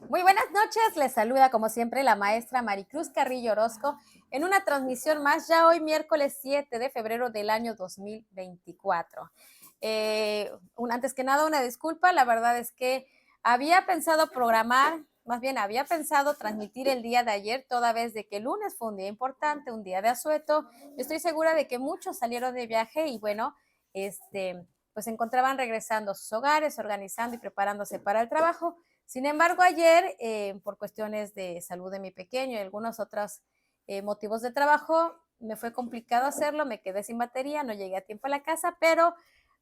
Muy buenas noches, les saluda como siempre la maestra Maricruz Carrillo Orozco en una transmisión más ya hoy miércoles 7 de febrero del año 2024. Antes que nada una disculpa, la verdad es que había pensado programar, más bien había pensado transmitir el día de ayer, toda vez de que el lunes fue un día importante, un día de asueto. Estoy segura de que muchos salieron de viaje y bueno, pues se encontraban regresando a sus hogares, organizando y preparándose para el trabajo. Sin embargo, ayer, por cuestiones de salud de mi pequeño y algunos otros motivos de trabajo, me fue complicado hacerlo, me quedé sin batería, no llegué a tiempo a la casa, pero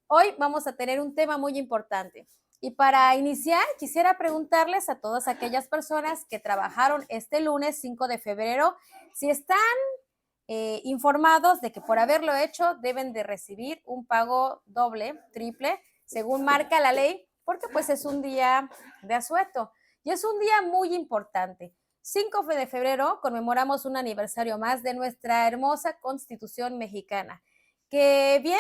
hoy vamos a tener un tema muy importante. Y para iniciar, quisiera preguntarles a todas aquellas personas que trabajaron este lunes 5 de febrero si están informados de que por haberlo hecho deben de recibir un pago doble, triple, según marca la ley, porque pues es un día de asueto y es un día muy importante. 5 de febrero conmemoramos un aniversario más de nuestra hermosa Constitución mexicana, que bien,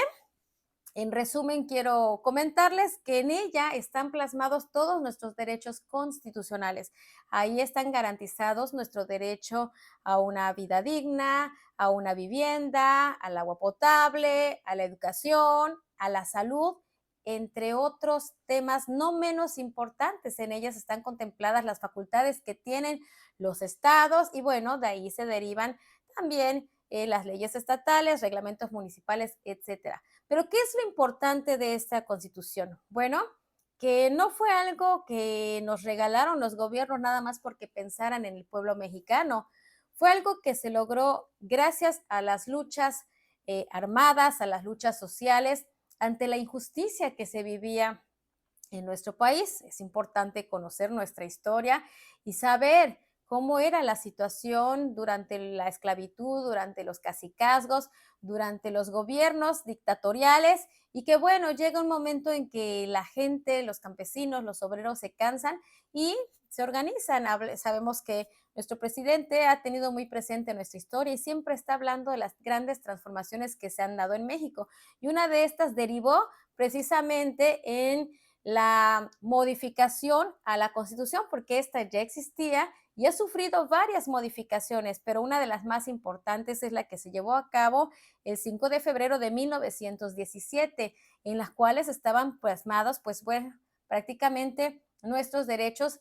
en resumen, quiero comentarles que en ella están plasmados todos nuestros derechos constitucionales. Ahí están garantizados nuestro derecho a una vida digna, a una vivienda, al agua potable, a la educación, a la salud, entre otros temas no menos importantes. En ellas están contempladas las facultades que tienen los estados y bueno, de ahí se derivan también las leyes estatales, reglamentos municipales, etcétera. Pero ¿qué es lo importante de esta Constitución? Bueno, que no fue algo que nos regalaron los gobiernos nada más porque pensaran en el pueblo mexicano. Fue algo que se logró gracias a las luchas armadas, a las luchas sociales, ante la injusticia que se vivía en nuestro país. Es importante conocer nuestra historia y saber cómo era la situación durante la esclavitud, durante los cacicazgos, durante los gobiernos dictatoriales y que bueno, llega un momento en que la gente, los campesinos, los obreros se cansan y se organizan. Sabemos que nuestro presidente ha tenido muy presente nuestra historia y siempre está hablando de las grandes transformaciones que se han dado en México. Y una de estas derivó precisamente en la modificación a la Constitución, porque esta ya existía y ha sufrido varias modificaciones, pero una de las más importantes es la que se llevó a cabo el 5 de febrero de 1917, en las cuales estaban plasmados, pues bueno, prácticamente nuestros derechos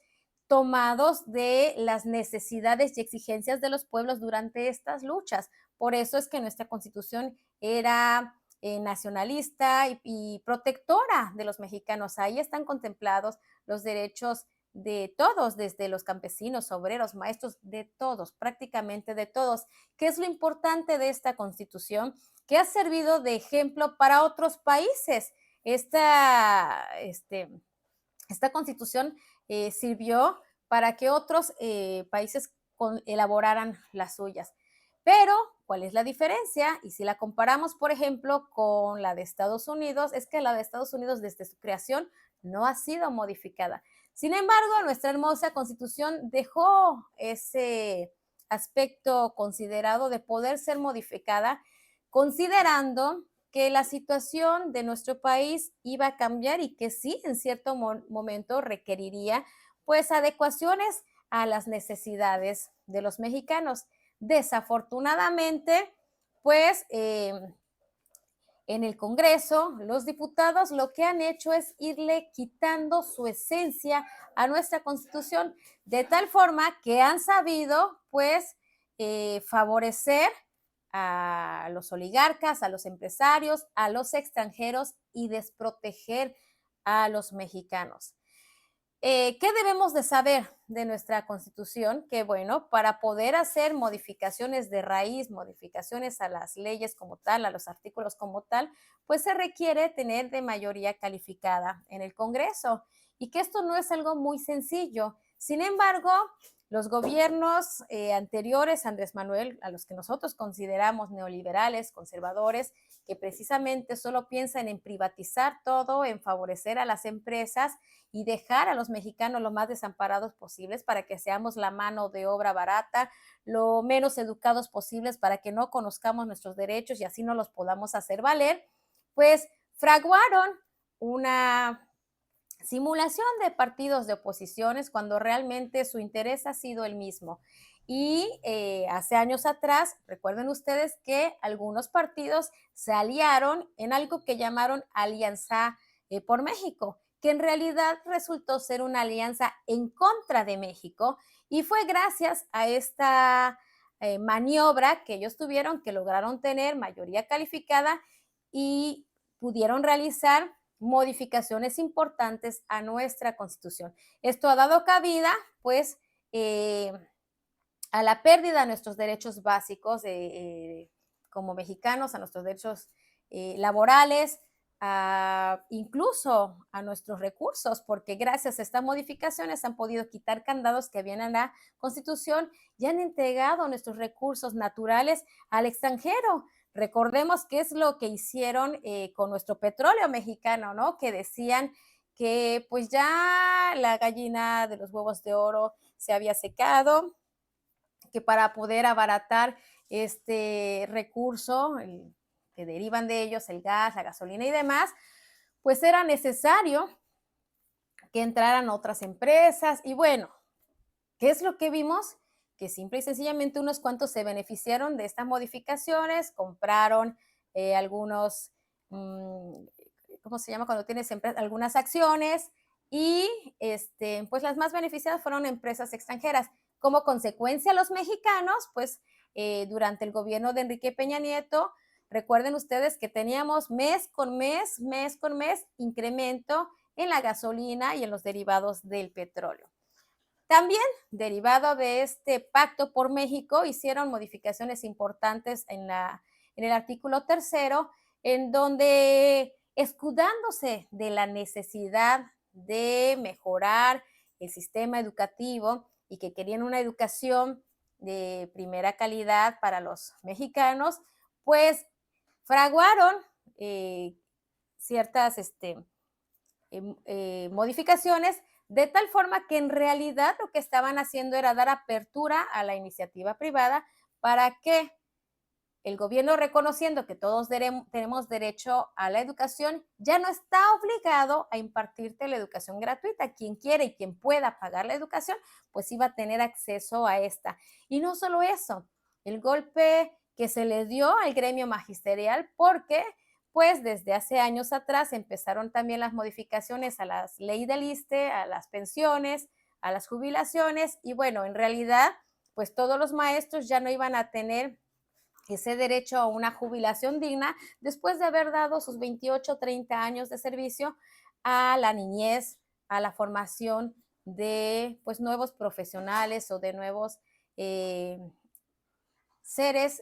tomados de las necesidades y exigencias de los pueblos durante estas luchas. Por eso es que nuestra Constitución era nacionalista y protectora de los mexicanos. Ahí están contemplados los derechos de todos, desde los campesinos, obreros, maestros, de todos, prácticamente de todos. ¿Qué es lo importante de esta Constitución? Que ha servido de ejemplo para otros países. Esta Constitución sirvió para que otros países elaboraran las suyas. Pero, ¿cuál es la diferencia? Y si la comparamos, por ejemplo, con la de Estados Unidos, es que la de Estados Unidos desde su creación no ha sido modificada. Sin embargo, nuestra hermosa Constitución dejó ese aspecto considerado de poder ser modificada, considerando que la situación de nuestro país iba a cambiar y que sí, en cierto momento requeriría pues adecuaciones a las necesidades de los mexicanos. Desafortunadamente, pues en el Congreso, los diputados lo que han hecho es irle quitando su esencia a nuestra Constitución, de tal forma que han sabido, pues, favorecer a los oligarcas, a los empresarios, a los extranjeros y desproteger a los mexicanos. ¿Qué debemos de saber de nuestra Constitución? Que bueno, para poder hacer modificaciones de raíz, modificaciones a las leyes como tal, a los artículos como tal, pues se requiere tener de mayoría calificada en el Congreso y que esto no es algo muy sencillo. Sin embargo, los gobiernos anteriores, Andrés Manuel, a los que nosotros consideramos neoliberales, conservadores, que precisamente solo piensan en privatizar todo, en favorecer a las empresas y dejar a los mexicanos lo más desamparados posibles para que seamos la mano de obra barata, lo menos educados posibles para que no conozcamos nuestros derechos y así no los podamos hacer valer, pues fraguaron una simulación de partidos de oposiciones cuando realmente su interés ha sido el mismo. Y hace años atrás, recuerden ustedes que algunos partidos se aliaron en algo que llamaron Alianza por México, que en realidad resultó ser una alianza en contra de México y fue gracias a esta maniobra que ellos tuvieron, que lograron tener mayoría calificada y pudieron realizar modificaciones importantes a nuestra Constitución. Esto ha dado cabida, pues, a la pérdida de nuestros derechos básicos como mexicanos, a nuestros derechos laborales, incluso a nuestros recursos, porque gracias a estas modificaciones han podido quitar candados que habían en la Constitución y han entregado nuestros recursos naturales al extranjero. Recordemos qué es lo que hicieron con nuestro petróleo mexicano, ¿no? Que decían que pues ya la gallina de los huevos de oro se había secado, que para poder abaratar este recurso que derivan de ellos, el gas, la gasolina y demás, pues era necesario que entraran otras empresas. Y bueno, ¿qué es lo que vimos? Que simple y sencillamente unos cuantos se beneficiaron de estas modificaciones, compraron algunos, ¿cómo se llama? Cuando tienes algunas acciones y pues las más beneficiadas fueron empresas extranjeras. Como consecuencia, los mexicanos, pues durante el gobierno de Enrique Peña Nieto, recuerden ustedes que teníamos mes con mes incremento en la gasolina y en los derivados del petróleo. También, derivado de este pacto por México, hicieron modificaciones importantes en el artículo tercero, en donde, escudándose de la necesidad de mejorar el sistema educativo y que querían una educación de primera calidad para los mexicanos, pues fraguaron ciertas modificaciones, de tal forma que en realidad lo que estaban haciendo era dar apertura a la iniciativa privada para que el gobierno, reconociendo que todos tenemos derecho a la educación, ya no está obligado a impartirte la educación gratuita. Quien quiere y quien pueda pagar la educación, pues iba a tener acceso a esta. Y no solo eso, el golpe que se le dio al gremio magisterial, porque pues desde hace años atrás empezaron también las modificaciones a la ley del ISSSTE, a las pensiones, a las jubilaciones, y bueno, en realidad, pues todos los maestros ya no iban a tener ese derecho a una jubilación digna después de haber dado sus 28, 30 años de servicio a la niñez, a la formación de pues nuevos profesionales o de nuevos seres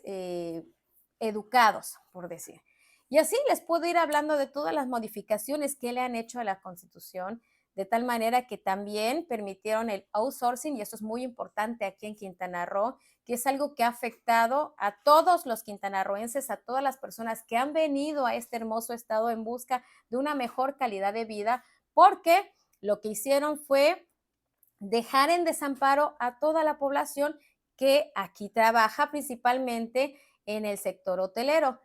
educados, por decir. Y así les puedo ir hablando de todas las modificaciones que le han hecho a la Constitución, de tal manera que también permitieron el outsourcing, y esto es muy importante aquí en Quintana Roo, que es algo que ha afectado a todos los quintanarroenses, a todas las personas que han venido a este hermoso estado en busca de una mejor calidad de vida, porque lo que hicieron fue dejar en desamparo a toda la población que aquí trabaja principalmente en el sector hotelero.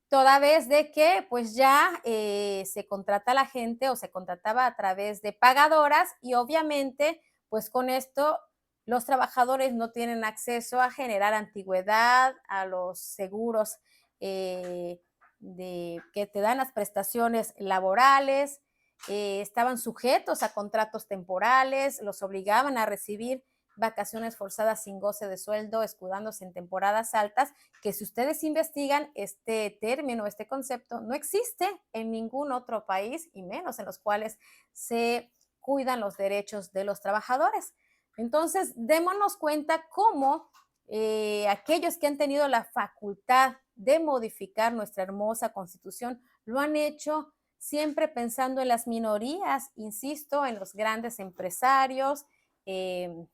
Toda vez de que pues ya se contrata a la gente o se contrataba a través de pagadoras, y obviamente pues con esto los trabajadores no tienen acceso a generar antigüedad, a los seguros que te dan las prestaciones laborales, estaban sujetos a contratos temporales, los obligaban a recibir vacaciones forzadas sin goce de sueldo, escudándose en temporadas altas, que si ustedes investigan este término, este concepto, no existe en ningún otro país, y menos en los cuales se cuidan los derechos de los trabajadores. Entonces, démonos cuenta cómo aquellos que han tenido la facultad de modificar nuestra hermosa Constitución lo han hecho siempre pensando en las minorías, insisto, en los grandes empresarios, en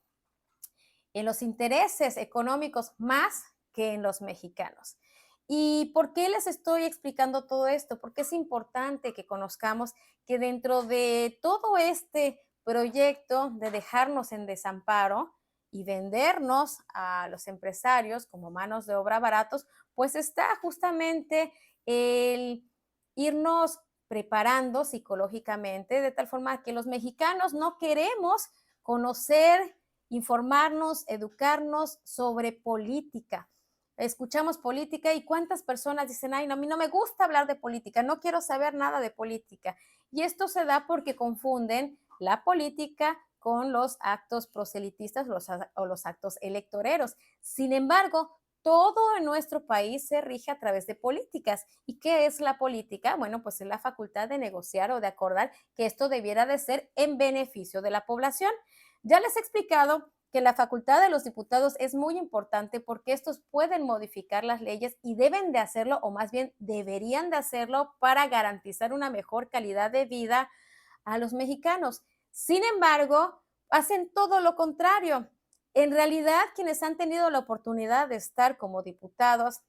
los intereses económicos más que en los mexicanos. ¿Y por qué les estoy explicando todo esto? Porque es importante que conozcamos que dentro de todo este proyecto de dejarnos en desamparo y vendernos a los empresarios como manos de obra baratos, pues está justamente el irnos preparando psicológicamente de tal forma que los mexicanos no queremos conocer, informarnos, educarnos sobre política. Escuchamos política y cuántas personas dicen, ay, no, a mí no me gusta hablar de política, no quiero saber nada de política. Y esto se da porque confunden la política con los actos proselitistas o los actos electoreros. Sin embargo, todo en nuestro país se rige a través de políticas. ¿Y qué es la política? Bueno, pues es la facultad de negociar o de acordar que esto debiera de ser en beneficio de la población. Ya les he explicado que la facultad de los diputados es muy importante porque estos pueden modificar las leyes y deben de hacerlo, o más bien deberían de hacerlo, para garantizar una mejor calidad de vida a los mexicanos. Sin embargo, hacen todo lo contrario. En realidad, quienes han tenido la oportunidad de estar como diputados,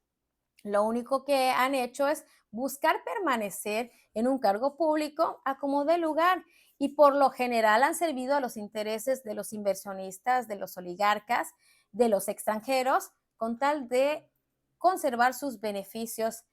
lo único que han hecho es buscar permanecer en un cargo público a como dé lugar, y por lo general han servido a los intereses de los inversionistas, de los oligarcas, de los extranjeros, con tal de conservar sus beneficios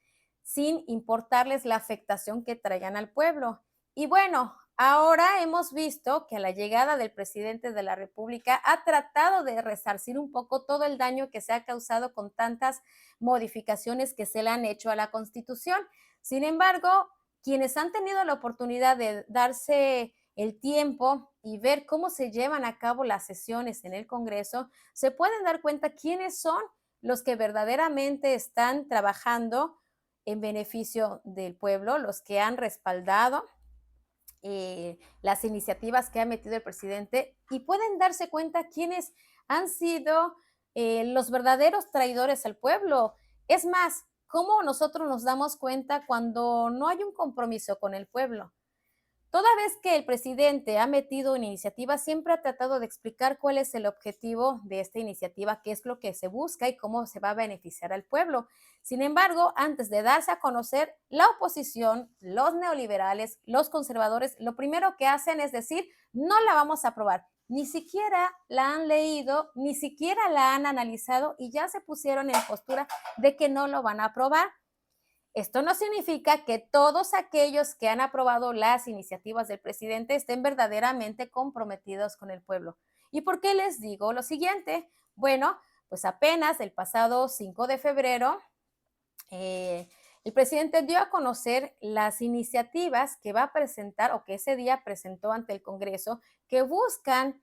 sin importarles la afectación que traigan al pueblo. Y bueno, ahora hemos visto que a la llegada del presidente de la República ha tratado de resarcir un poco todo el daño que se ha causado con tantas modificaciones que se le han hecho a la Constitución. Sin embargo, quienes han tenido la oportunidad de darse el tiempo y ver cómo se llevan a cabo las sesiones en el Congreso, se pueden dar cuenta quiénes son los que verdaderamente están trabajando en beneficio del pueblo, los que han respaldado las iniciativas que ha metido el presidente, y pueden darse cuenta quiénes han sido los verdaderos traidores al pueblo. Es más, ¿cómo nosotros nos damos cuenta cuando no hay un compromiso con el pueblo? Toda vez que el presidente ha metido una iniciativa, siempre ha tratado de explicar cuál es el objetivo de esta iniciativa, qué es lo que se busca y cómo se va a beneficiar al pueblo. Sin embargo, antes de darse a conocer, la oposición, los neoliberales, los conservadores, lo primero que hacen es decir, no la vamos a aprobar. Ni siquiera la han leído, ni siquiera la han analizado y ya se pusieron en postura de que no lo van a aprobar. Esto no significa que todos aquellos que han aprobado las iniciativas del presidente estén verdaderamente comprometidos con el pueblo. ¿Y por qué les digo lo siguiente? Bueno, pues apenas el pasado 5 de febrero, el presidente dio a conocer las iniciativas que va a presentar o que ese día presentó ante el Congreso que buscan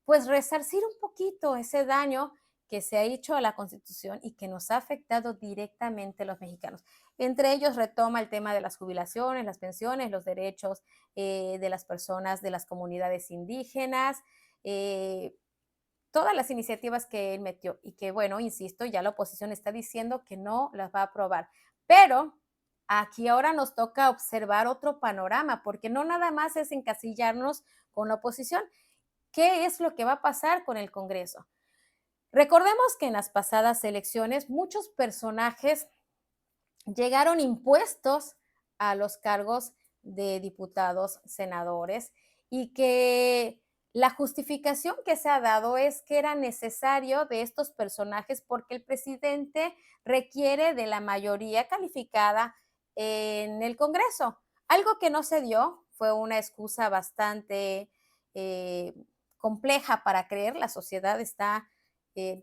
pues resarcir un poquito ese daño que se ha hecho a la Constitución y que nos ha afectado directamente a los mexicanos. Entre ellos retoma el tema de las jubilaciones, las pensiones, los derechos de las personas de las comunidades indígenas, eh, todas las iniciativas que él metió y que, bueno, insisto, ya la oposición está diciendo que no las va a aprobar. Pero aquí ahora nos toca observar otro panorama, porque no nada más es encasillarnos con la oposición. ¿Qué es lo que va a pasar con el Congreso? Recordemos que en las pasadas elecciones muchos personajes llegaron impuestos a los cargos de diputados, senadores, y que la justificación que se ha dado es que era necesario de estos personajes porque el presidente requiere de la mayoría calificada en el Congreso. Algo que no se dio, fue una excusa bastante eh, compleja para creer, la sociedad está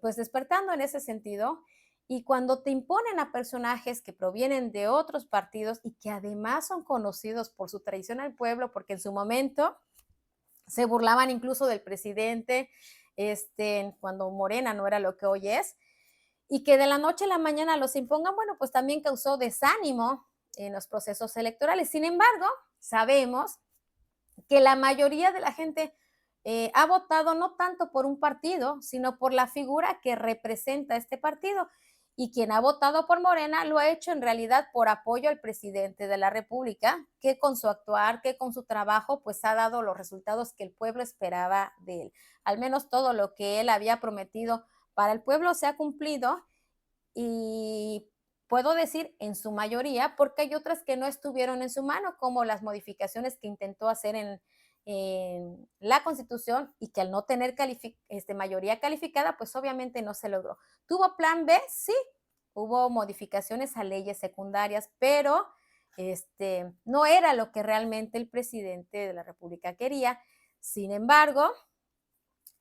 pues despertando en ese sentido y cuando te imponen a personajes que provienen de otros partidos y que además son conocidos por su traición al pueblo, porque en su momento se burlaban incluso del presidente, cuando Morena no era lo que hoy es, y que de la noche a la mañana los impongan, bueno, pues también causó desánimo en los procesos electorales. Sin embargo, sabemos que la mayoría de la gente ha votado no tanto por un partido, sino por la figura que representa este partido. Y quien ha votado por Morena lo ha hecho en realidad por apoyo al presidente de la República, que con su actuar, que con su trabajo, pues ha dado los resultados que el pueblo esperaba de él. Al menos todo lo que él había prometido para el pueblo se ha cumplido y puedo decir en su mayoría, porque hay otras que no estuvieron en su mano, como las modificaciones que intentó hacer en la Constitución y que al no tener mayoría calificada, pues obviamente no se logró. ¿Tuvo plan B? Sí, hubo modificaciones a leyes secundarias, pero no era lo que realmente el presidente de la República quería. Sin embargo,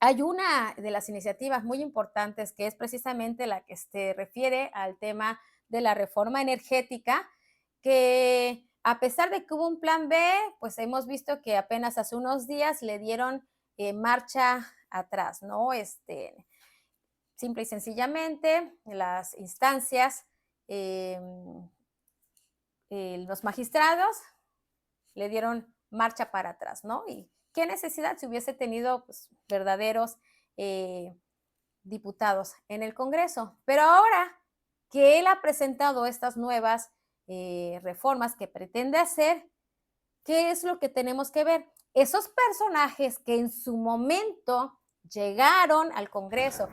hay una de las iniciativas muy importantes que es precisamente la que se refiere al tema de la reforma energética, que a pesar de que hubo un plan B, pues hemos visto que apenas hace unos días le dieron marcha atrás, ¿no? Simple y sencillamente, las instancias, eh, los magistrados le dieron marcha para atrás, ¿no? Y qué necesidad si hubiese tenido pues, verdaderos diputados en el Congreso. Pero ahora que él ha presentado estas nuevas reformas que pretende hacer, ¿qué es lo que tenemos que ver? Esos personajes que en su momento llegaron al Congreso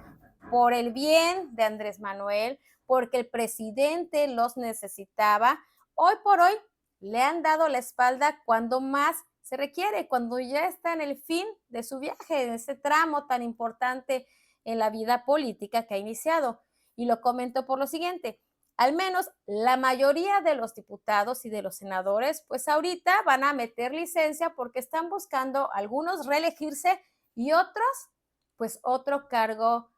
por el bien de Andrés Manuel, porque el presidente los necesitaba, hoy por hoy le han dado la espalda cuando más se requiere, cuando ya está en el fin de su viaje, en ese tramo tan importante en la vida política que ha iniciado. Y lo comento por lo siguiente, al menos la mayoría de los diputados y de los senadores, pues ahorita van a meter licencia porque están buscando algunos reelegirse y otros, pues otro cargo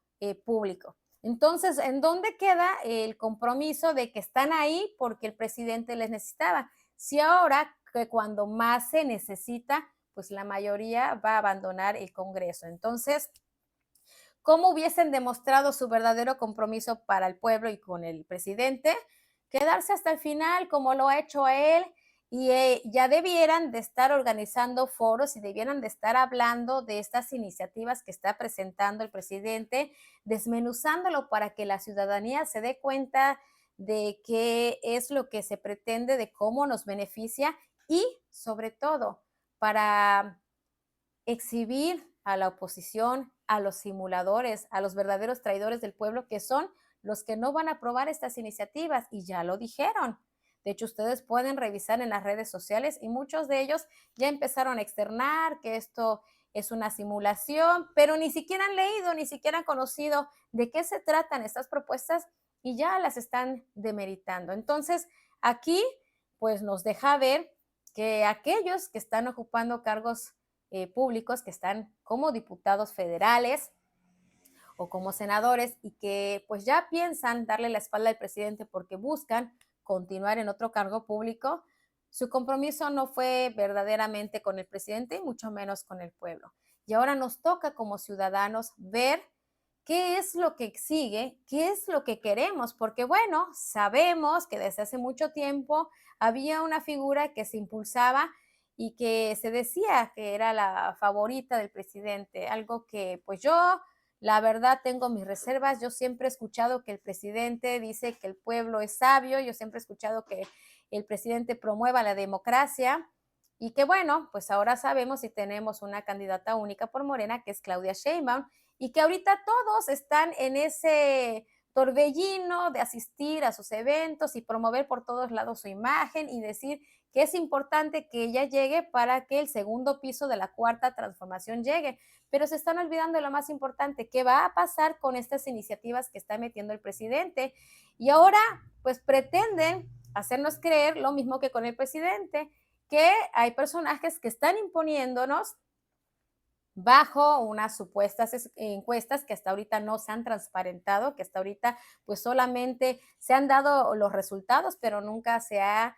público. Entonces, ¿en dónde queda el compromiso de que están ahí porque el presidente les necesitaba? Si ahora que cuando más se necesita, pues la mayoría va a abandonar el Congreso. Entonces, ¿cómo hubiesen demostrado su verdadero compromiso para el pueblo y con el presidente? Quedarse hasta el final, como lo ha hecho él, y ya debieran de estar organizando foros y debieran de estar hablando de estas iniciativas que está presentando el presidente, desmenuzándolo para que la ciudadanía se dé cuenta de qué es lo que se pretende, de cómo nos beneficia y, sobre todo, para exhibir a la oposición, a los simuladores, a los verdaderos traidores del pueblo, que son los que no van a aprobar estas iniciativas, y ya lo dijeron. De hecho, ustedes pueden revisar en las redes sociales y muchos de ellos ya empezaron a externar que esto es una simulación, pero ni siquiera han leído, ni siquiera han conocido de qué se tratan estas propuestas y ya las están demeritando. Entonces, aquí pues nos deja ver que aquellos que están ocupando cargos públicos, que están como diputados federales o como senadores y que pues ya piensan darle la espalda al presidente porque buscan continuar en otro cargo público, su compromiso no fue verdaderamente con el presidente y mucho menos con el pueblo. Y ahora nos toca como ciudadanos ver qué es lo que sigue, qué es lo que queremos, porque bueno, sabemos que desde hace mucho tiempo había una figura que se impulsaba y que se decía que era la favorita del presidente, algo que pues yo la verdad tengo mis reservas. Yo siempre he escuchado que el presidente dice que el pueblo es sabio, yo siempre he escuchado que el presidente promueva la democracia y que bueno, pues ahora sabemos y tenemos una candidata única por Morena que es Claudia Sheinbaum y que ahorita todos están en ese torbellino de asistir a sus eventos y promover por todos lados su imagen y decir que es importante que ella llegue para que el segundo piso de la cuarta transformación llegue, pero se están olvidando de lo más importante, qué va a pasar con estas iniciativas que está metiendo el presidente. Y ahora, pues pretenden hacernos creer lo mismo que con el presidente, que hay personajes que están imponiéndonos bajo unas supuestas encuestas que hasta ahorita no se han transparentado, que hasta ahorita pues solamente se han dado los resultados, pero nunca se ha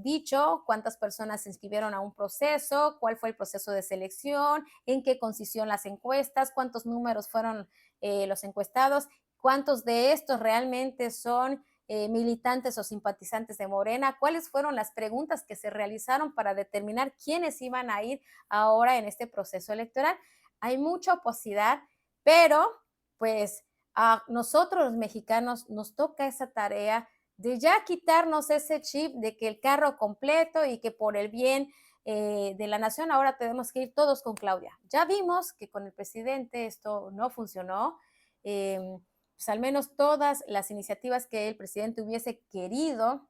dicho cuántas personas se inscribieron a un proceso, cuál fue el proceso de selección, en qué consistió las encuestas, cuántos números fueron los encuestados, cuántos de estos realmente son militantes o simpatizantes de Morena, cuáles fueron las preguntas que se realizaron para determinar quiénes iban a ir ahora en este proceso electoral. Hay mucha oposidad, pero pues a nosotros los mexicanos nos toca esa tarea de ya quitarnos ese chip de que el carro completo y que por el bien de la nación ahora tenemos que ir todos con Claudia. Ya vimos que con el presidente esto no funcionó. Pues al menos todas las iniciativas que el presidente hubiese querido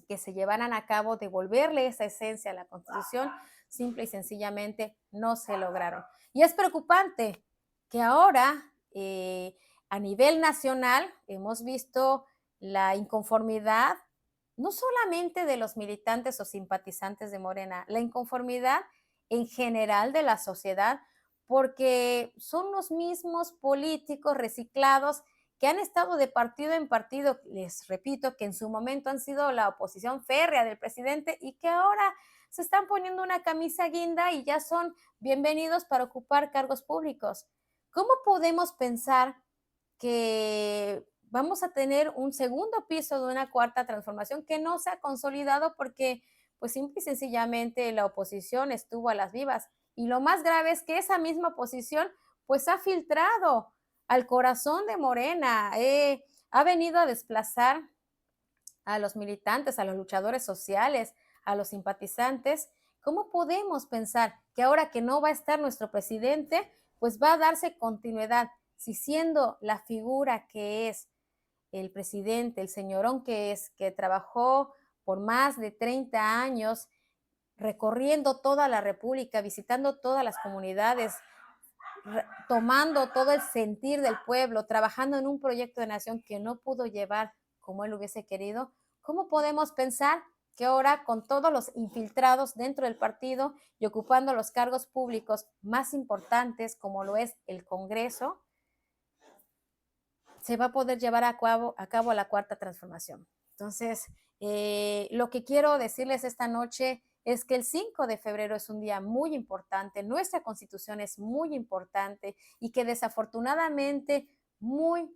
que se llevaran a cabo, devolverle esa esencia a la Constitución, simple y sencillamente no se lograron. Y es preocupante que ahora, a nivel nacional, hemos visto la inconformidad, no solamente de los militantes o simpatizantes de Morena, la inconformidad en general de la sociedad, porque son los mismos políticos reciclados que han estado de partido en partido, les repito, que en su momento han sido la oposición férrea del presidente y que ahora se están poniendo una camisa guinda y ya son bienvenidos para ocupar cargos públicos. ¿Cómo podemos pensar que vamos a tener un segundo piso de una cuarta transformación que no se ha consolidado porque pues simple y sencillamente la oposición estuvo a las vivas? Y lo más grave es que esa misma oposición pues ha filtrado al corazón de Morena, ha venido a desplazar a los militantes, a los luchadores sociales, a los simpatizantes. ¿Cómo podemos pensar que ahora que no va a estar nuestro presidente, pues va a darse continuidad? Si siendo la figura que es el presidente, el señorón que es, que trabajó por más de 30 años recorriendo toda la República, visitando todas las comunidades, tomando todo el sentir del pueblo, trabajando en un proyecto de nación que no pudo llevar como él hubiese querido, ¿cómo podemos pensar que ahora con todos los infiltrados dentro del partido y ocupando los cargos públicos más importantes como lo es el Congreso, se va a poder llevar a cabo la cuarta transformación? Entonces, lo que quiero decirles esta noche es que el 5 de febrero es un día muy importante, nuestra constitución es muy importante y que desafortunadamente muy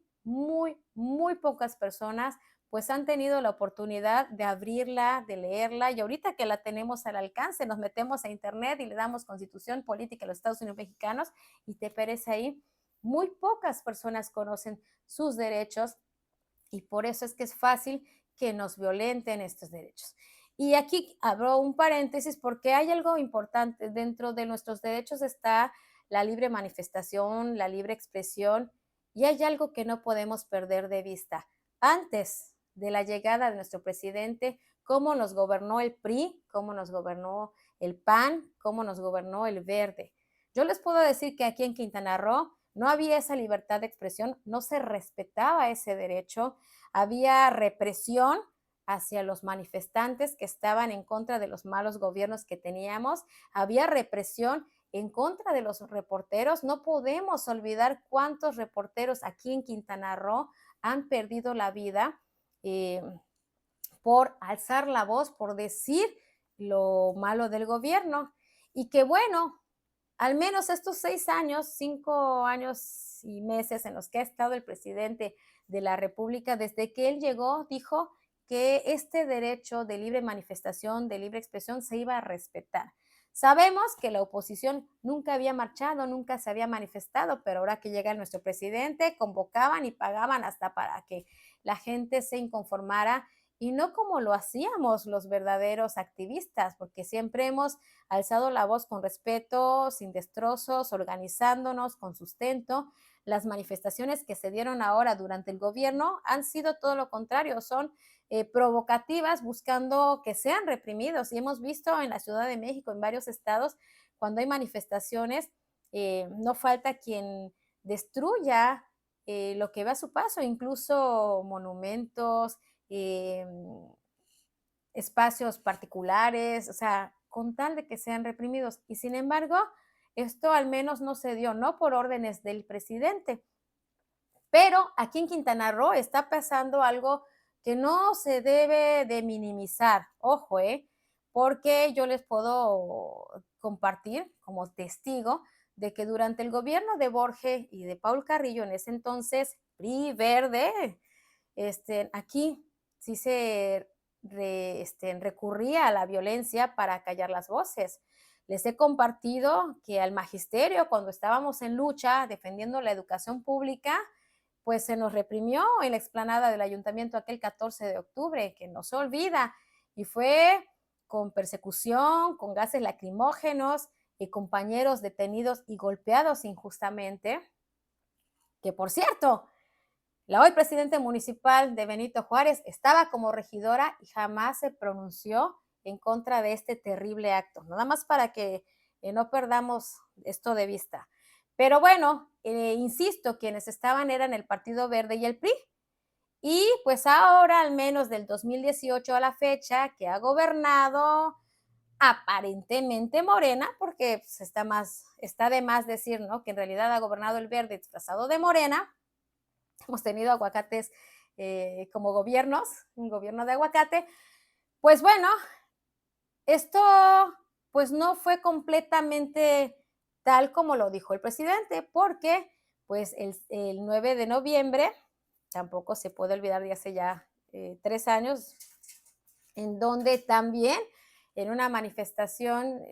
pocas personas pues han tenido la oportunidad de abrirla, de leerla, y ahorita que la tenemos al alcance, nos metemos a internet y le damos constitución política a los Estados Unidos mexicanos y te perece ahí. Muy pocas personas conocen sus derechos y por eso es que es fácil que nos violenten estos derechos. Y aquí abro un paréntesis porque hay algo importante. Dentro de nuestros derechos está la libre manifestación, la libre expresión, y hay algo que no podemos perder de vista. Antes de la llegada de nuestro presidente, cómo nos gobernó el PRI, cómo nos gobernó el PAN, cómo nos gobernó el Verde. Yo les puedo decir que aquí en Quintana Roo no había esa libertad de expresión, no se respetaba ese derecho, había represión hacia los manifestantes que estaban en contra de los malos gobiernos que teníamos, había represión en contra de los reporteros. No podemos olvidar cuántos reporteros aquí en Quintana Roo han perdido la vida por alzar la voz, por decir lo malo del gobierno. Y que bueno, al menos estos 6 años, 5 años y meses en los que ha estado el presidente de la República, desde que él llegó, dijo que este derecho de libre manifestación, de libre expresión, se iba a respetar. Sabemos que la oposición nunca había marchado, nunca se había manifestado, pero ahora que llega nuestro presidente, convocaban y pagaban hasta para que la gente se inconformara y no como lo hacíamos los verdaderos activistas, porque siempre hemos alzado la voz con respeto, sin destrozos, organizándonos con sustento. Las manifestaciones que se dieron ahora durante el gobierno han sido todo lo contrario, son provocativas, buscando que sean reprimidos. Y hemos visto en la Ciudad de México, en varios estados, cuando hay manifestaciones, no falta quien destruya lo que va a su paso, incluso monumentos, eh, espacios particulares, o sea, con tal de que sean reprimidos. Y sin embargo, esto al menos no se dio, no por órdenes del presidente. Pero aquí en Quintana Roo está pasando algo que no se debe de minimizar. Ojo, porque yo les puedo compartir como testigo de que durante el gobierno de Borges y de Paul Carrillo, en ese entonces, PRI Verde, aquí sí se recurría a la violencia para callar las voces. Les he compartido que al magisterio, cuando estábamos en lucha defendiendo la educación pública, pues se nos reprimió en la explanada del ayuntamiento aquel 14 de octubre, que no se olvida, y fue con persecución, con gases lacrimógenos y compañeros detenidos y golpeados injustamente, que por cierto, la hoy presidente municipal de Benito Juárez estaba como regidora y jamás se pronunció en contra de este terrible acto. Nada más para que no perdamos esto de vista. Pero bueno, insisto, quienes estaban eran el Partido Verde y el PRI. Y pues ahora, al menos del 2018 a la fecha, que ha gobernado aparentemente Morena, porque pues, está de más decir, ¿no? Que en realidad ha gobernado el Verde disfrazado de Morena. Hemos tenido aguacates como gobiernos, un gobierno de aguacate. Pues bueno, esto pues no fue completamente tal como lo dijo el presidente, porque pues el 9 de noviembre, tampoco se puede olvidar de hace ya 3 años, en donde también en una manifestación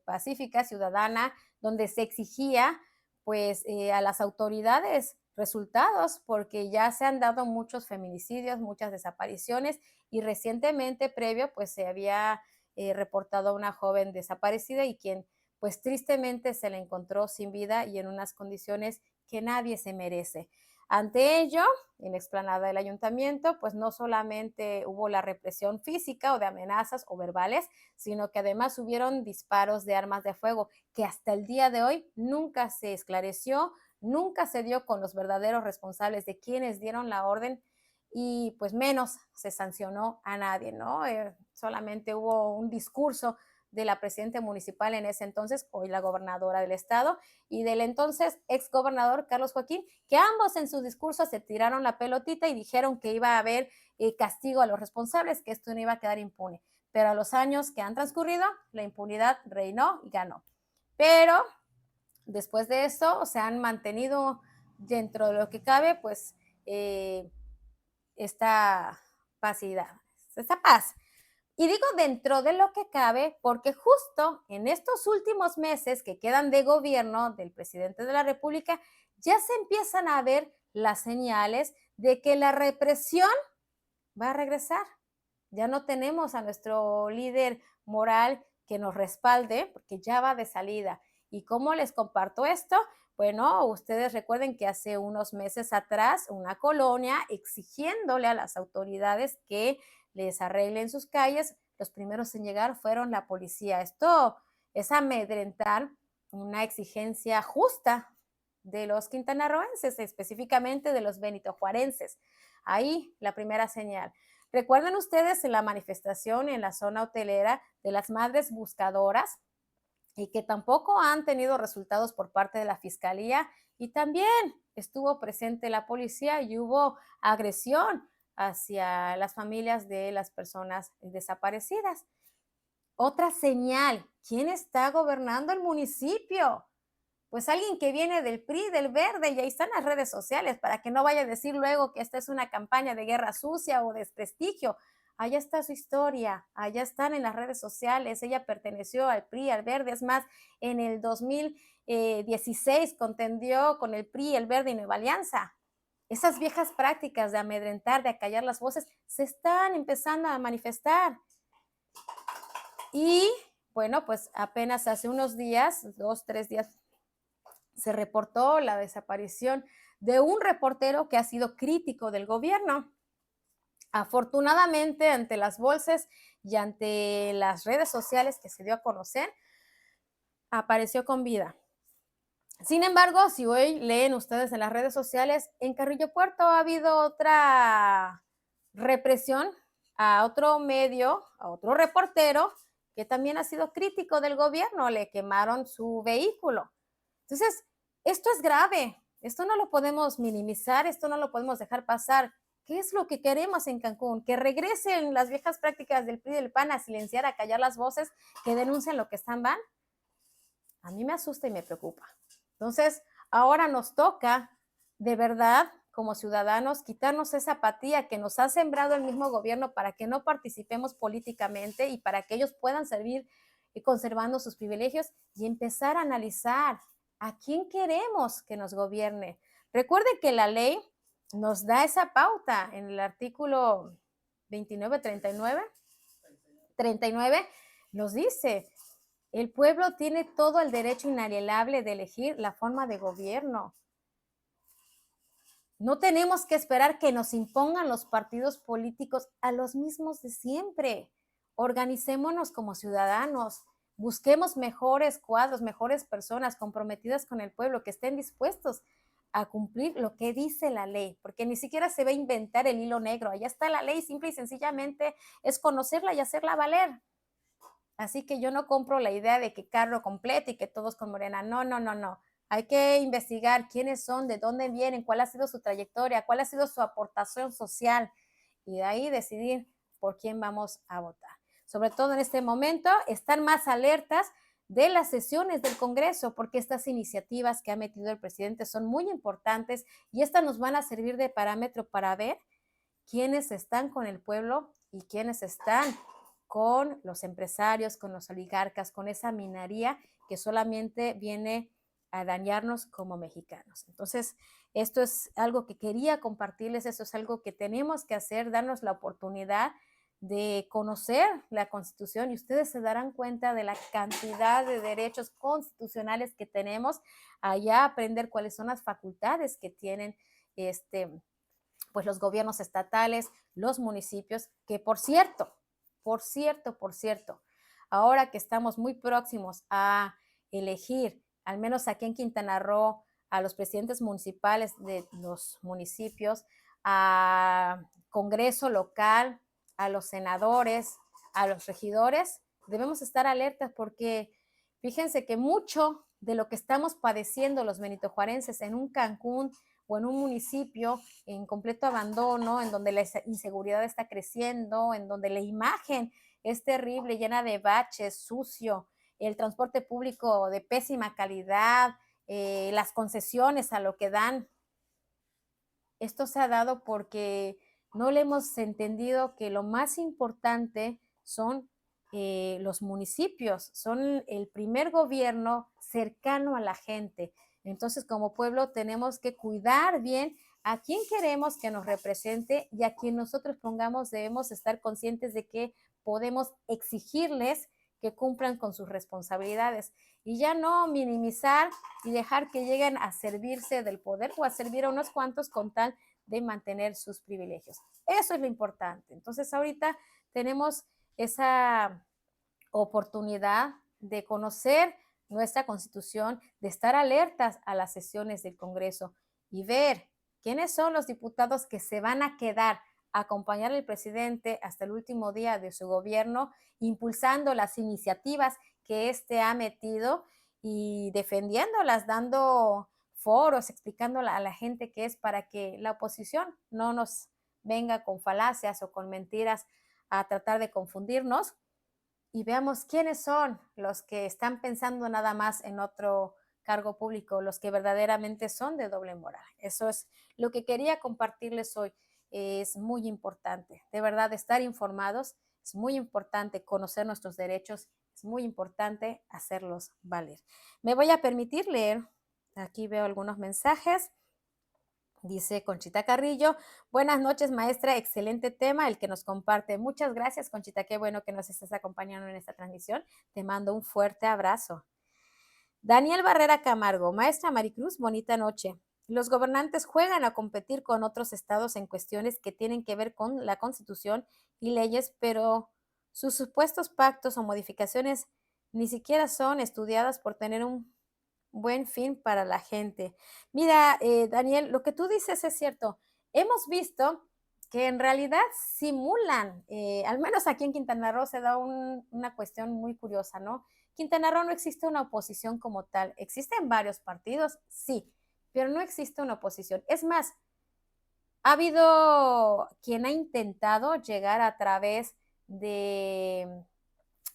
pacífica, ciudadana, donde se exigía pues a las autoridades resultados, porque ya se han dado muchos feminicidios, muchas desapariciones y recientemente previo pues se había reportado a una joven desaparecida y quien pues tristemente se la encontró sin vida y en unas condiciones que nadie se merece. Ante ello, en la explanada del ayuntamiento, pues no solamente hubo la represión física o de amenazas o verbales, sino que además hubieron disparos de armas de fuego que hasta el día de hoy nunca se esclareció, nunca se dio con los verdaderos responsables de quienes dieron la orden y pues menos se sancionó a nadie, ¿no? Solamente hubo un discurso de la presidenta municipal en ese entonces, hoy la gobernadora del estado, y del entonces exgobernador Carlos Joaquín, que ambos en sus discursos se tiraron la pelotita y dijeron que iba a haber castigo a los responsables, que esto no iba a quedar impune. Pero a los años que han transcurrido, la impunidad reinó y ganó. Pero después de eso se han mantenido dentro de lo que cabe, pues esta pacidad, esta paz. Y digo dentro de lo que cabe porque justo en estos últimos meses que quedan de gobierno del presidente de la República, ya se empiezan a ver las señales de que la represión va a regresar. ya no tenemos a nuestro líder moral que nos respalde, porque ya va de salida. ¿Y cómo les comparto esto? Bueno, ustedes recuerden que hace unos meses atrás una colonia exigiéndole a las autoridades que les arreglen sus calles, los primeros en llegar fueron la policía. Esto es amedrentar una exigencia justa de los quintanarroenses, específicamente de los benitojuarenses. Ahí la primera señal. ¿Recuerdan ustedes en la manifestación en la zona hotelera de las madres buscadoras y que tampoco han tenido resultados por parte de la fiscalía? Y también estuvo presente la policía y hubo agresión hacia las familias de las personas desaparecidas. Otra señal, ¿quién está gobernando el municipio? Pues alguien que viene del PRI, del Verde, y ahí están las redes sociales, para que no vaya a decir luego que esta es una campaña de guerra sucia o desprestigio. Allá está su historia, allá están en las redes sociales, ella perteneció al PRI, al Verde, es más, en el 2016 contendió con el PRI, el Verde y Nueva Alianza. Esas viejas prácticas de amedrentar, de acallar las voces, se están empezando a manifestar. Y bueno, pues apenas hace unos días, 2, 3 días, se reportó la desaparición de un reportero que ha sido crítico del gobierno. Afortunadamente, ante las bolsas y ante las redes sociales que se dio a conocer, apareció con vida. Sin embargo, si hoy leen ustedes en las redes sociales, en Carrillo Puerto ha habido otra represión a otro medio, a otro reportero que también ha sido crítico del gobierno, le quemaron su vehículo. Entonces, esto es grave, esto no lo podemos minimizar, esto no lo podemos dejar pasar. ¿Qué es lo que queremos en Cancún? Que regresen las viejas prácticas del PRI y del PAN a silenciar, a callar las voces que denuncian lo que están mal. A mí me asusta y me preocupa. Entonces, ahora nos toca, de verdad, como ciudadanos, quitarnos esa apatía que nos ha sembrado el mismo gobierno para que no participemos políticamente y para que ellos puedan servir conservando sus privilegios y empezar a analizar a quién queremos que nos gobierne. Recuerde que la ley nos da esa pauta en el artículo 29, 39 nos dice, el pueblo tiene todo el derecho inalienable de elegir la forma de gobierno. No tenemos que esperar que nos impongan los partidos políticos a los mismos de siempre. Organicémonos como ciudadanos, busquemos mejores cuadros, mejores personas comprometidas con el pueblo, que estén dispuestos a cumplir lo que dice la ley, porque ni siquiera se va a inventar el hilo negro, allá está la ley, simple y sencillamente es conocerla y hacerla valer. Así que yo no compro la idea de que carro completo y que todos con Morena. No, no, no, no. Hay que investigar quiénes son, de dónde vienen, cuál ha sido su trayectoria, cuál ha sido su aportación social y de ahí decidir por quién vamos a votar. Sobre todo en este momento, estar más alertas de las sesiones del Congreso, porque estas iniciativas que ha metido el presidente son muy importantes y estas nos van a servir de parámetro para ver quiénes están con el pueblo y quiénes están con los empresarios, con los oligarcas, con esa minería que solamente viene a dañarnos como mexicanos. Entonces, esto es algo que quería compartirles, esto es algo que tenemos que hacer, darnos la oportunidad de conocer la Constitución y ustedes se darán cuenta de la cantidad de derechos constitucionales que tenemos, allá aprender cuáles son las facultades que tienen pues los gobiernos estatales, los municipios, que por cierto, ahora que estamos muy próximos a elegir, al menos aquí en Quintana Roo, a los presidentes municipales de los municipios, a Congreso local, a los senadores, a los regidores, debemos estar alertas porque fíjense que mucho de lo que estamos padeciendo los benitojuarenses en un Cancún o en un municipio en completo abandono, en donde la inseguridad está creciendo, en donde la imagen es terrible, llena de baches, sucio, el transporte público de pésima calidad, las concesiones a lo que dan. Esto se ha dado porque no le hemos entendido que lo más importante son los municipios, son el primer gobierno cercano a la gente. Entonces, como pueblo tenemos que cuidar bien a quién queremos que nos represente y a quien nosotros pongamos debemos estar conscientes de que podemos exigirles que cumplan con sus responsabilidades y ya no minimizar y dejar que lleguen a servirse del poder o a servir a unos cuantos con tal de mantener sus privilegios. Eso es lo importante. Entonces ahorita tenemos esa oportunidad de conocer nuestra Constitución, de estar alertas a las sesiones del Congreso y ver quiénes son los diputados que se van a quedar a acompañar al presidente hasta el último día de su gobierno, impulsando las iniciativas que éste ha metido y defendiéndolas, dando foros, explicando a la gente que es para que la oposición no nos venga con falacias o con mentiras a tratar de confundirnos y veamos quiénes son los que están pensando nada más en otro cargo público, los que verdaderamente son de doble moral. Eso es lo que quería compartirles hoy. Es muy importante, de verdad, estar informados, es muy importante conocer nuestros derechos, es muy importante hacerlos valer. Me voy a permitir leer, aquí veo algunos mensajes. Dice Conchita Carrillo, buenas noches maestra, excelente tema el que nos comparte. Muchas gracias Conchita, qué bueno que nos estés acompañando en esta transmisión. Te mando un fuerte abrazo. Daniel Barrera Camargo, maestra Maricruz, bonita noche. Los gobernantes juegan a competir con otros estados en cuestiones que tienen que ver con la Constitución y leyes, pero sus supuestos pactos o modificaciones ni siquiera son estudiadas por tener un buen fin para la gente. Mira, Daniel, lo que tú dices es cierto. Hemos visto que en realidad simulan, al menos aquí en Quintana Roo se da una cuestión muy curiosa, ¿no? Quintana Roo no existe una oposición como tal. Existen varios partidos, sí, pero no existe una oposición. Es más, ha habido quien ha intentado llegar a través de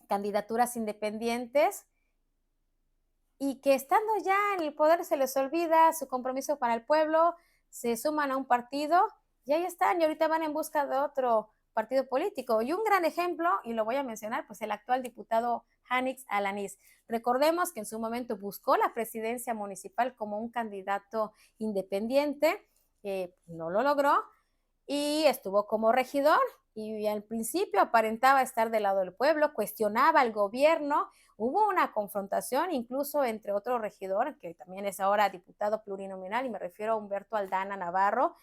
candidaturas independientes y que estando ya en el poder se les olvida su compromiso para el pueblo, se suman a un partido y ahí están y ahorita van en busca de otro partido político. Y un gran ejemplo, y lo voy a mencionar, pues el actual diputado Hanix Alanís. Recordemos que en su momento buscó la presidencia municipal como un candidato independiente, no lo logró, y estuvo como regidor y al principio aparentaba estar del lado del pueblo, cuestionaba al gobierno, hubo una confrontación incluso entre otro regidor, que también es ahora diputado plurinominal, y me refiero a Humberto Aldana Navarro.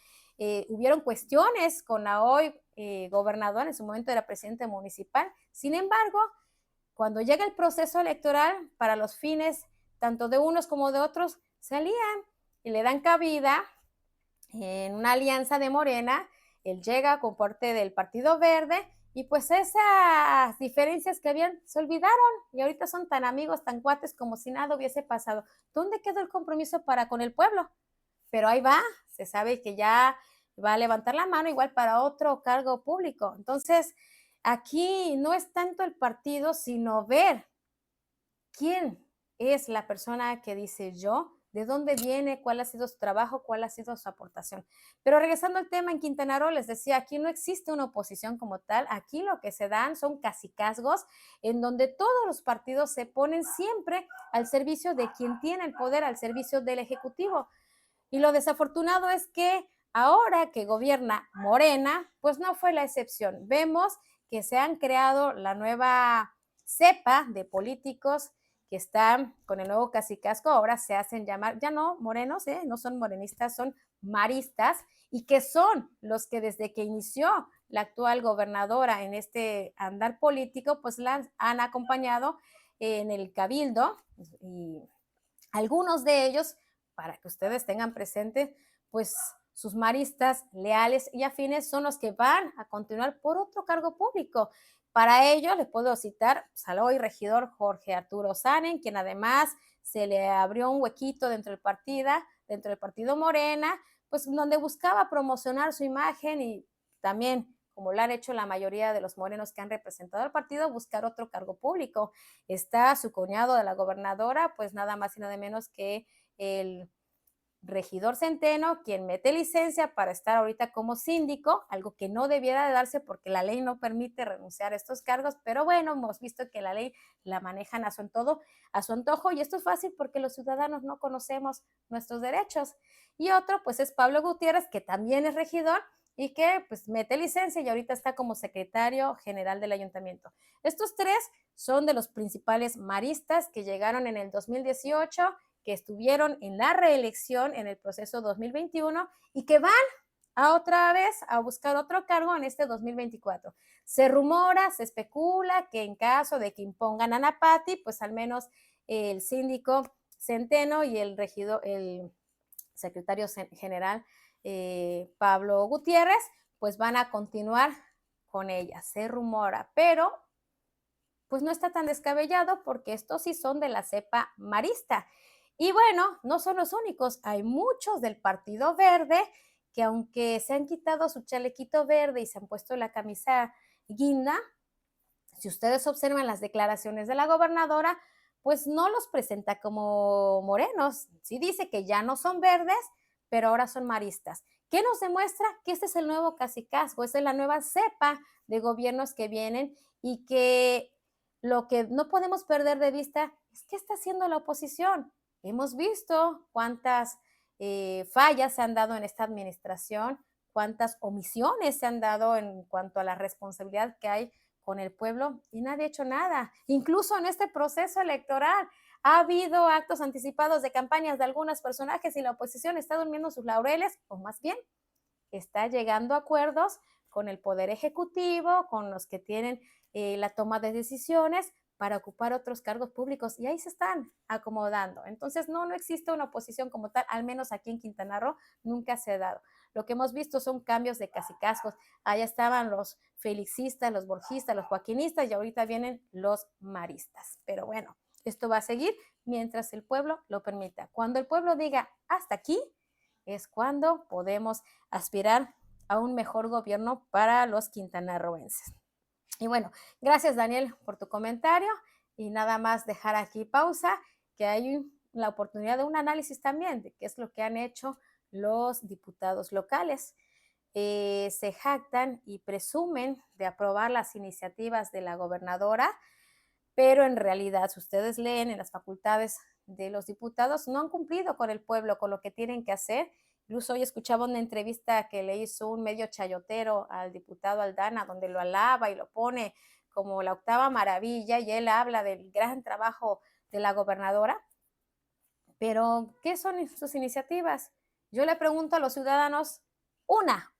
Hubieron cuestiones con la hoy gobernador, en su momento era presidente municipal. Sin embargo, cuando llega el proceso electoral, para los fines tanto de unos como de otros, salían y le dan cabida en una alianza de Morena. Él llega con parte del Partido Verde y pues esas diferencias que habían se olvidaron y ahorita son tan amigos, tan cuates como si nada hubiese pasado. ¿Dónde quedó el compromiso para con el pueblo? Pero ahí va, se sabe que ya va a levantar la mano igual para otro cargo público. Entonces, aquí no es tanto el partido, sino ver quién es la persona que dice yo, de dónde viene, cuál ha sido su trabajo, cuál ha sido su aportación. Pero regresando al tema en Quintana Roo, les decía, aquí no existe una oposición como tal, aquí lo que se dan son cacicazgos en donde todos los partidos se ponen siempre al servicio de quien tiene el poder, al servicio del Ejecutivo. Y lo desafortunado es que ahora que gobierna Morena, pues no fue la excepción. Vemos que se han creado la nueva cepa de políticos que están con el nuevo cacicazgo, ahora se hacen llamar, ya no morenos, no son morenistas, son maristas, y que son los que desde que inició la actual gobernadora en este andar político, pues la han acompañado en el cabildo, y algunos de ellos, para que ustedes tengan presente, pues sus maristas leales y afines son los que van a continuar por otro cargo público. Para ello, les puedo citar al hoy regidor Jorge Arturo Sanen, quien además se le abrió un huequito dentro del partido Morena, pues donde buscaba promocionar su imagen y también, como lo han hecho la mayoría de los morenos que han representado al partido, buscar otro cargo público. Está su cuñado de la gobernadora, pues nada más y nada menos que el regidor Centeno, quien mete licencia para estar ahorita como síndico, algo que no debiera de darse porque la ley no permite renunciar a estos cargos, pero bueno, hemos visto que la ley la manejan a su antojo, y esto es fácil porque los ciudadanos no conocemos nuestros derechos. Y otro, pues es Pablo Gutiérrez, que también es regidor y que pues mete licencia y ahorita está como secretario general del ayuntamiento. Estos tres son de los principales maristas que llegaron en el 2018, que estuvieron en la reelección en el proceso 2021 y que van a otra vez a buscar otro cargo en este 2024. Se rumora, se especula que en caso de que impongan a Ana Patti, pues al menos el síndico Centeno y el regidor, el secretario general Pablo Gutiérrez, pues van a continuar con ella. Se rumora, pero pues no está tan descabellado porque estos sí son de la cepa marista. Y bueno, no son los únicos, hay muchos del Partido Verde que aunque se han quitado su chalequito verde y se han puesto la camisa guinda, si ustedes observan las declaraciones de la gobernadora, pues no los presenta como morenos. Sí dice que ya no son verdes, pero ahora son maristas. ¿Qué nos demuestra? Que este es el nuevo cacicazgo, esta es la nueva cepa de gobiernos que vienen y que lo que no podemos perder de vista es qué está haciendo la oposición. Hemos visto cuántas fallas se han dado en esta administración, cuántas omisiones se han dado en cuanto a la responsabilidad que hay con el pueblo y nadie ha hecho nada. Incluso en este proceso electoral ha habido actos anticipados de campañas de algunos personajes y la oposición está durmiendo sus laureles, o más bien está llegando a acuerdos con el Poder Ejecutivo, con los que tienen la toma de decisiones para ocupar otros cargos públicos y ahí se están acomodando. Entonces no existe una oposición como tal, al menos aquí en Quintana Roo nunca se ha dado. Lo que hemos visto son cambios de cacicazgos. Allá estaban los felixistas, los borgistas, los joaquinistas y ahorita vienen los maristas. Pero bueno, esto va a seguir mientras el pueblo lo permita. Cuando el pueblo diga hasta aquí, es cuando podemos aspirar a un mejor gobierno para los quintanarroenses. Y bueno, gracias Daniel por tu comentario y nada más dejar aquí pausa, que hay la oportunidad de un análisis también de qué es lo que han hecho los diputados locales. Se jactan y presumen de aprobar las iniciativas de la gobernadora, pero en realidad, si ustedes leen en las facultades de los diputados, no han cumplido con el pueblo, con lo que tienen que hacer. Incluso hoy escuchaba una entrevista que le hizo un medio chayotero al diputado Aldana, donde lo alaba y lo pone como la octava maravilla, y él habla del gran trabajo de la gobernadora. Pero, ¿qué son sus iniciativas? Yo le pregunto a los ciudadanos, una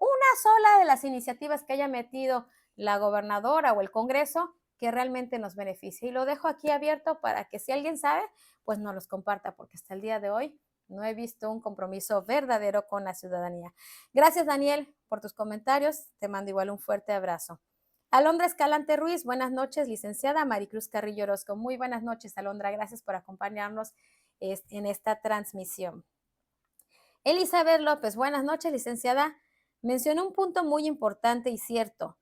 sola de las iniciativas que haya metido la gobernadora o el Congreso que realmente nos beneficie. Y lo dejo aquí abierto para que si alguien sabe, pues nos los comparta, porque hasta el día de hoy no he visto un compromiso verdadero con la ciudadanía. Gracias, Daniel, por tus comentarios. Te mando igual un fuerte abrazo. Alondra Escalante Ruiz, buenas noches, licenciada Maricruz Carrillo Orozco. Muy buenas noches, Alondra, gracias por acompañarnos en esta transmisión. Elizabeth López, buenas noches, licenciada. Mencionó un punto muy importante y cierto.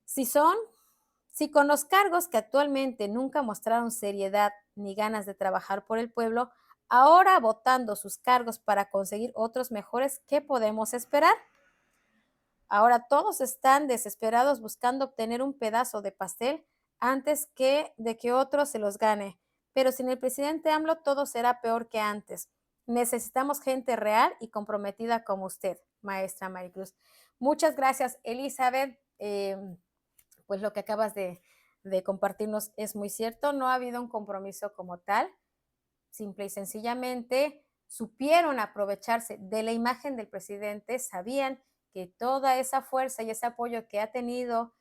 Si con los cargos que actualmente nunca mostraron seriedad ni ganas de trabajar por el pueblo, ahora votando sus cargos para conseguir otros mejores, ¿qué podemos esperar? Ahora todos están desesperados buscando obtener un pedazo de pastel antes de que otro se los gane. Pero sin el presidente AMLO todo será peor que antes. Necesitamos gente real y comprometida como usted, maestra Maricruz. Muchas gracias, Elizabeth. Pues lo que acabas de compartirnos es muy cierto. No ha habido un compromiso como tal. Simple y sencillamente supieron aprovecharse de la imagen del presidente, sabían que toda esa fuerza y ese apoyo que ha tenido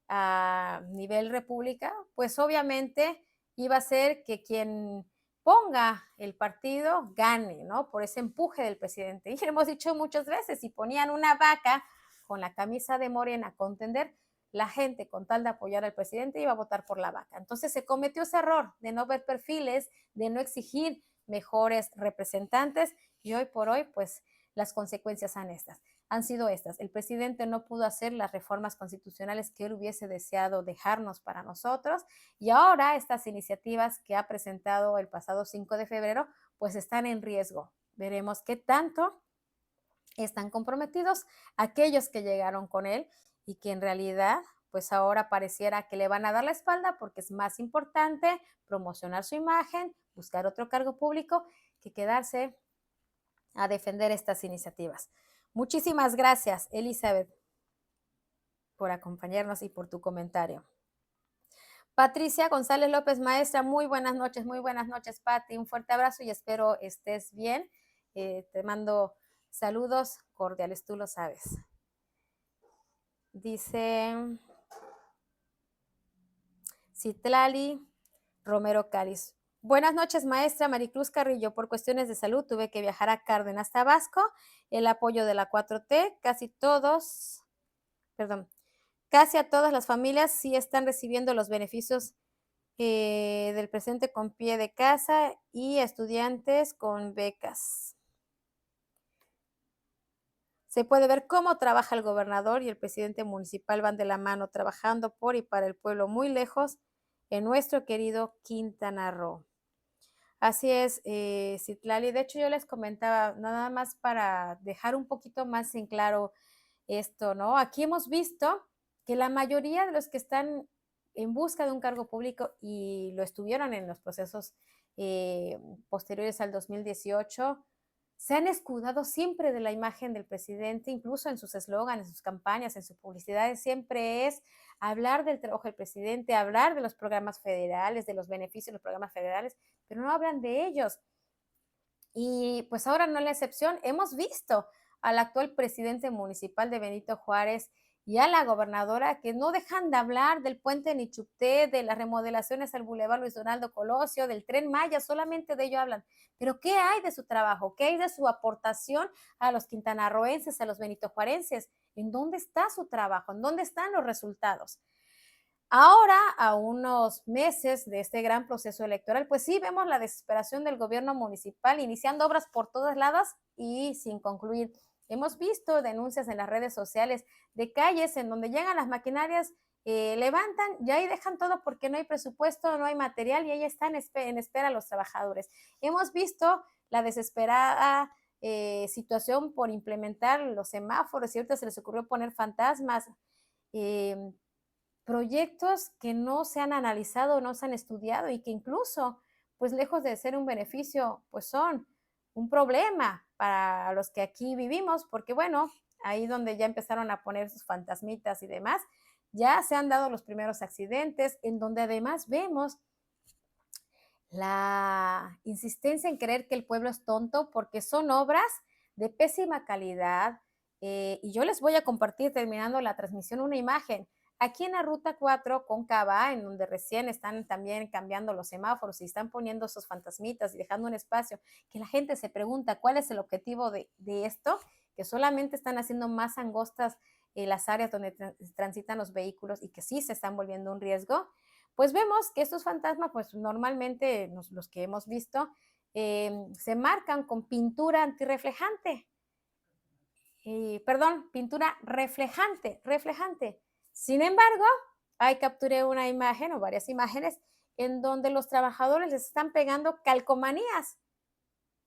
a nivel república, pues obviamente iba a ser que quien ponga el partido gane, ¿no? Por ese empuje del presidente. Y hemos dicho muchas veces, si ponían una vaca con la camisa de Morena a contender, la gente con tal de apoyar al presidente iba a votar por la vaca. Entonces se cometió ese error de no ver perfiles, de no exigir mejores representantes y hoy por hoy, pues las consecuencias han sido estas. El presidente no pudo hacer las reformas constitucionales que él hubiese deseado dejarnos para nosotros y ahora estas iniciativas que ha presentado el pasado 5 de febrero, pues están en riesgo. Veremos qué tanto están comprometidos aquellos que llegaron con él y que en realidad pues ahora pareciera que le van a dar la espalda porque es más importante promocionar su imagen, buscar otro cargo público que quedarse a defender estas iniciativas. Muchísimas gracias, Elizabeth, por acompañarnos y por tu comentario. Patricia González López, maestra, muy buenas noches, Pati, un fuerte abrazo y espero estés bien. Te mando saludos cordiales, tú lo sabes. Dice Citlali Romero Cáliz. Buenas noches, maestra Maricruz Carrillo. Por cuestiones de salud tuve que viajar a Cárdenas, Tabasco. El apoyo de la 4T, casi a todas las familias sí están recibiendo los beneficios del presente con pie de casa y estudiantes con becas. Se puede ver cómo trabaja el gobernador y el presidente municipal van de la mano trabajando por y para el pueblo muy lejos en nuestro querido Quintana Roo. Así es, Citlali. De hecho, yo les comentaba, nada más para dejar un poquito más en claro esto, ¿no? Aquí hemos visto que la mayoría de los que están en busca de un cargo público y lo estuvieron en los procesos posteriores al 2018, se han escudado siempre de la imagen del presidente, incluso en sus eslóganes, en sus campañas, en sus publicidades, siempre es hablar del trabajo del presidente, hablar de los programas federales, de los beneficios de los programas federales, pero no hablan de ellos. Y pues ahora no es la excepción. Hemos visto al actual presidente municipal de Benito Juárez y a la gobernadora que no dejan de hablar del puente Nichupté, de las remodelaciones al Boulevard Luis Donaldo Colosio, del Tren Maya, solamente de ello hablan. Pero ¿qué hay de su trabajo? ¿Qué hay de su aportación a los quintanarroenses, a los benitojuarenses? ¿En dónde está su trabajo? ¿En dónde están los resultados? Ahora, a unos meses de este gran proceso electoral, pues sí vemos la desesperación del gobierno municipal iniciando obras por todas lados y sin concluir. Hemos visto denuncias en las redes sociales de calles en donde llegan las maquinarias, levantan y ahí dejan todo porque no hay presupuesto, no hay material y ahí están en espera los trabajadores. Hemos visto la desesperada situación por implementar los semáforos y ahorita se les ocurrió poner fantasmas. Eh, Proyectos que no se han analizado, no se han estudiado y que incluso, pues lejos de ser un beneficio, pues son un problema para los que aquí vivimos, porque bueno, ahí donde ya empezaron a poner sus fantasmitas y demás, ya se han dado los primeros accidentes, en donde además vemos la insistencia en creer que el pueblo es tonto porque son obras de pésima calidad. Y yo les voy a compartir, terminando la transmisión, una imagen. Aquí en la ruta 4 con Cava, en donde recién están también cambiando los semáforos y están poniendo esos fantasmitas y dejando un espacio, que la gente se pregunta cuál es el objetivo de esto, que solamente están haciendo más angostas las áreas donde transitan los vehículos y que sí se están volviendo un riesgo. Pues vemos que estos fantasmas, pues normalmente los que hemos visto, se marcan con pintura antirreflejante. Perdón, pintura reflejante. Sin embargo, ahí capturé una imagen o varias imágenes en donde los trabajadores les están pegando calcomanías.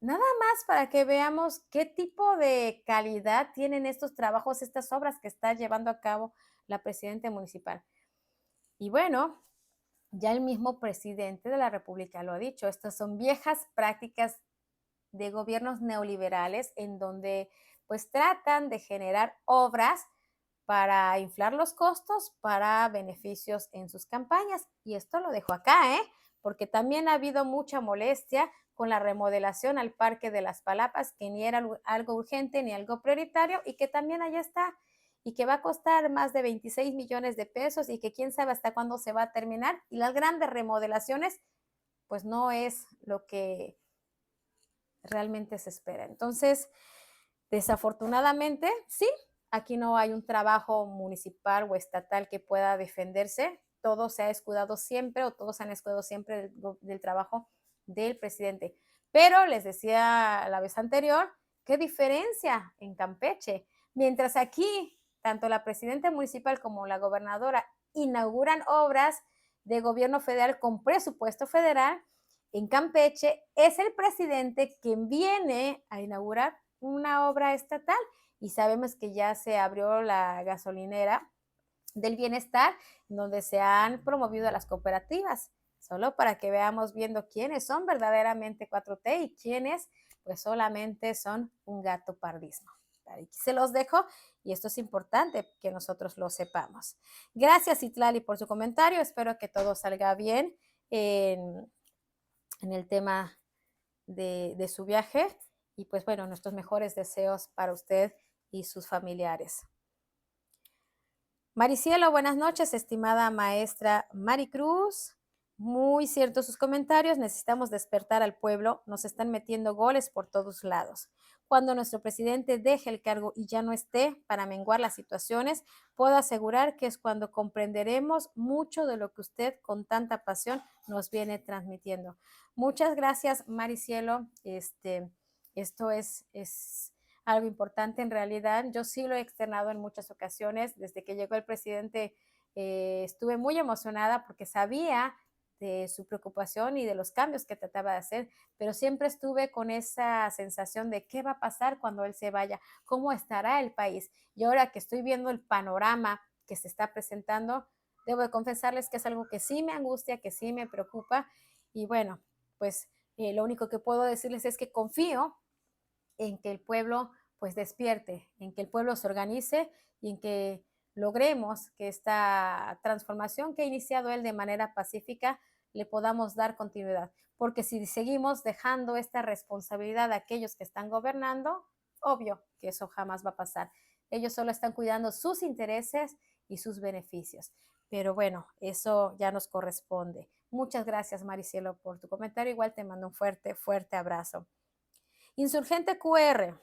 Nada más para que veamos qué tipo de calidad tienen estos trabajos, estas obras que está llevando a cabo la presidenta municipal. Y bueno, ya el mismo presidente de la República lo ha dicho, estas son viejas prácticas de gobiernos neoliberales en donde pues tratan de generar obras para inflar los costos para beneficios en sus campañas. Y esto lo dejo acá, porque también ha habido mucha molestia con la remodelación al Parque de las Palapas, que ni era algo urgente ni algo prioritario y que también allá está y que va a costar más de 26 millones de pesos y que quién sabe hasta cuándo se va a terminar. Y las grandes remodelaciones, pues no es lo que realmente se espera. Entonces, desafortunadamente, sí, aquí no hay un trabajo municipal o estatal que pueda defenderse. Todo se ha escudado siempre o todos se han escudado siempre del trabajo del presidente. Pero les decía la vez anterior, ¿qué diferencia en Campeche? Mientras aquí, tanto la presidenta municipal como la gobernadora inauguran obras de gobierno federal con presupuesto federal, en Campeche, es el presidente quien viene a inaugurar una obra estatal y sabemos que ya se abrió la gasolinera del bienestar, donde se han promovido las cooperativas, solo para que veamos viendo quiénes son verdaderamente 4T y quiénes pues solamente son un gato pardismo. Aquí se los dejo y esto es importante que nosotros lo sepamos. Gracias, Itlali, por su comentario. Espero que todo salga bien en el tema de su viaje y pues bueno, nuestros mejores deseos para usted y sus familiares. Maricielo, buenas noches, estimada maestra Maricruz. Muy ciertos sus comentarios, necesitamos despertar al pueblo, nos están metiendo goles por todos lados. Cuando nuestro presidente deje el cargo y ya no esté para menguar las situaciones, puedo asegurar que es cuando comprenderemos mucho de lo que usted con tanta pasión nos viene transmitiendo. Muchas gracias, Maricielo. Esto es algo importante en realidad. Yo sí lo he externado en muchas ocasiones. Desde que llegó el presidente estuve muy emocionada porque sabía de su preocupación y de los cambios que trataba de hacer, pero siempre estuve con esa sensación de qué va a pasar cuando él se vaya, cómo estará el país. Y ahora que estoy viendo el panorama que se está presentando, debo de confesarles que es algo que sí me angustia, que sí me preocupa. Y bueno, pues lo único que puedo decirles es que confío en que el pueblo pues despierte, en que el pueblo se organice y en que logremos que esta transformación que ha iniciado él de manera pacífica le podamos dar continuidad. Porque si seguimos dejando esta responsabilidad a aquellos que están gobernando, obvio que eso jamás va a pasar. Ellos solo están cuidando sus intereses y sus beneficios. Pero bueno, eso ya nos corresponde. Muchas gracias, Maricielo, por tu comentario. Igual te mando un fuerte, fuerte abrazo. Insurgente QR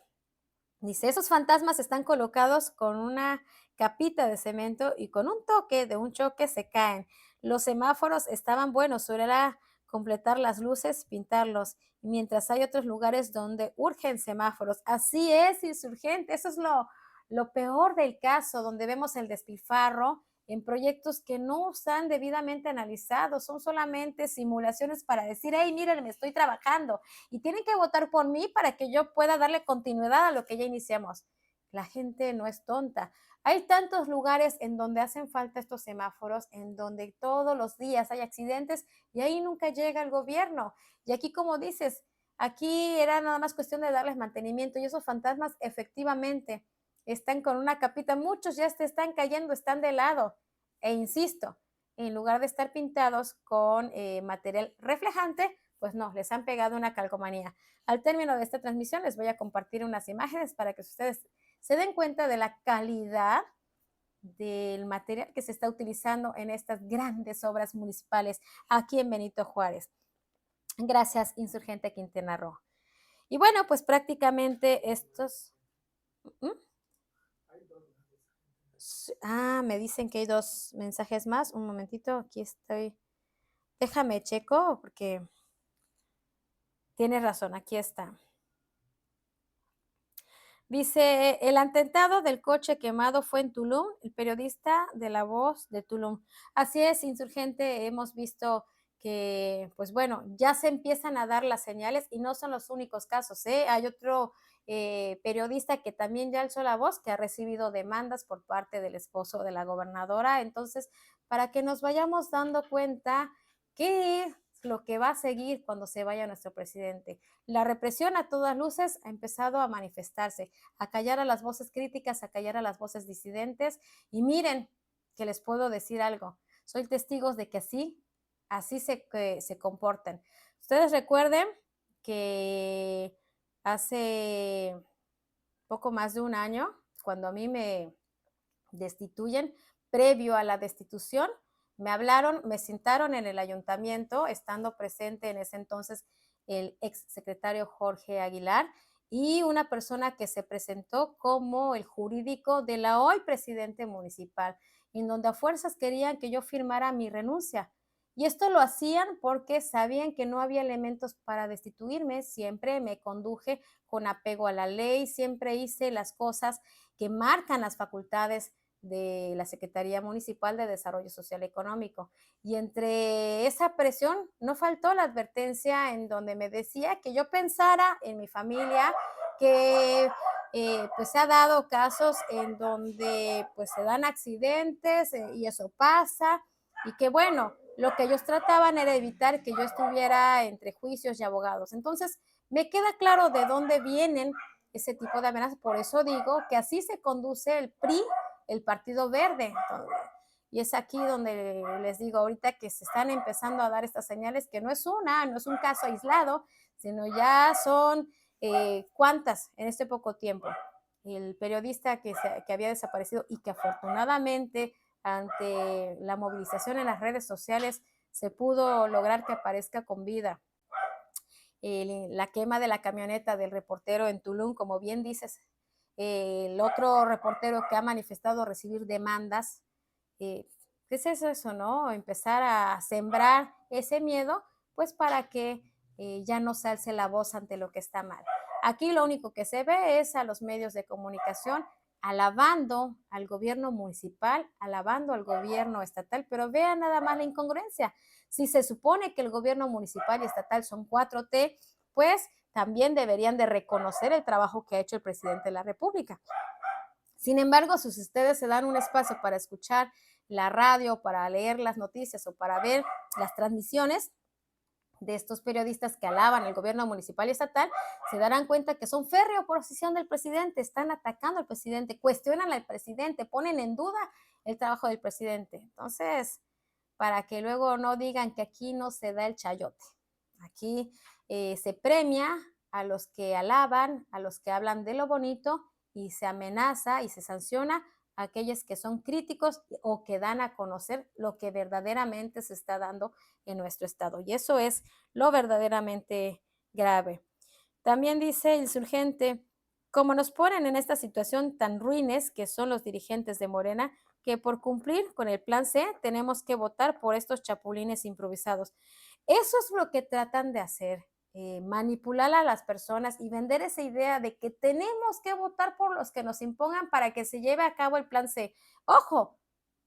dice, esos fantasmas están colocados con una capita de cemento y con un toque de un choque se caen. Los semáforos estaban buenos, solo era completar las luces, pintarlos, mientras hay otros lugares donde urgen semáforos. Así es, Insurgente, eso es lo peor del caso, donde vemos el despilfarro en proyectos que no están debidamente analizados, son solamente simulaciones para decir, hey, miren, me estoy trabajando y tienen que votar por mí para que yo pueda darle continuidad a lo que ya iniciamos. La gente no es tonta. Hay tantos lugares en donde hacen falta estos semáforos, en donde todos los días hay accidentes y ahí nunca llega el gobierno. Y aquí, como dices, aquí era nada más cuestión de darles mantenimiento y esos fantasmas efectivamente están con una capita, muchos ya se están cayendo, están de lado. E insisto, en lugar de estar pintados con material reflejante, pues no, les han pegado una calcomanía. Al término de esta transmisión les voy a compartir unas imágenes para que ustedes se den cuenta de la calidad del material que se está utilizando en estas grandes obras municipales aquí en Benito Juárez. Gracias, Insurgente Quintana Roo. Y bueno, pues prácticamente estos... ¿Mm? Me dicen que hay dos mensajes más. Un momentito, aquí estoy. Déjame checo porque tienes razón, aquí está. Dice, el atentado del coche quemado fue en Tulum, el periodista de La Voz de Tulum. Así es, Insurgente, hemos visto que, pues bueno, ya se empiezan a dar las señales y no son los únicos casos, ¿eh? Hay otro periodista que también ya alzó la voz, que ha recibido demandas por parte del esposo de la gobernadora. Entonces, para que nos vayamos dando cuenta que lo que va a seguir cuando se vaya nuestro presidente. La represión a todas luces ha empezado a manifestarse, a callar a las voces críticas, a callar a las voces disidentes. Y miren, que les puedo decir algo, soy testigos de que así se comportan. Ustedes recuerden que hace poco más de un año, cuando a mí me destituyen, previo a la destitución, me hablaron, me sentaron en el ayuntamiento, estando presente en ese entonces el ex secretario Jorge Aguilar y una persona que se presentó como el jurídico de la hoy presidente municipal, en donde a fuerzas querían que yo firmara mi renuncia. Y esto lo hacían porque sabían que no había elementos para destituirme, siempre me conduje con apego a la ley, siempre hice las cosas que marcan las facultades de la Secretaría Municipal de Desarrollo Social y Económico. Y entre esa presión no faltó la advertencia en donde me decía que yo pensara en mi familia, que pues se ha dado casos en donde pues se dan accidentes y eso pasa y que bueno, lo que ellos trataban era evitar que yo estuviera entre juicios y abogados. Entonces, me queda claro de dónde vienen ese tipo de amenazas, por eso digo que así se conduce el PRI, el Partido Verde. Y es aquí donde les digo ahorita que se están empezando a dar estas señales, que no es un caso aislado, sino ya son cuántas en este poco tiempo. El periodista que había desaparecido y que afortunadamente ante la movilización en las redes sociales se pudo lograr que aparezca con vida. La quema de la camioneta del reportero en Tulum, como bien dices, el otro reportero que ha manifestado recibir demandas. ¿Qué es eso, no? Empezar a sembrar ese miedo, pues para que ya no se alce la voz ante lo que está mal. Aquí lo único que se ve es a los medios de comunicación alabando al gobierno municipal, alabando al gobierno estatal, pero vean nada más la incongruencia. Si se supone que el gobierno municipal y estatal son 4T, pues también deberían de reconocer el trabajo que ha hecho el presidente de la República. Sin embargo, si ustedes se dan un espacio para escuchar la radio, para leer las noticias o para ver las transmisiones de estos periodistas que alaban el gobierno municipal y estatal, se darán cuenta que son férrea oposición del presidente, están atacando al presidente, cuestionan al presidente, ponen en duda el trabajo del presidente. Entonces, para que luego no digan que aquí no se da el chayote. Aquí se premia a los que alaban, a los que hablan de lo bonito y se amenaza y se sanciona a aquellos que son críticos o que dan a conocer lo que verdaderamente se está dando en nuestro estado. Y eso es lo verdaderamente grave. También dice el insurgente, como nos ponen en esta situación tan ruines que son los dirigentes de Morena, que por cumplir con el plan C tenemos que votar por estos chapulines improvisados. Eso es lo que tratan de hacer, manipular a las personas y vender esa idea de que tenemos que votar por los que nos impongan para que se lleve a cabo el plan C. Ojo,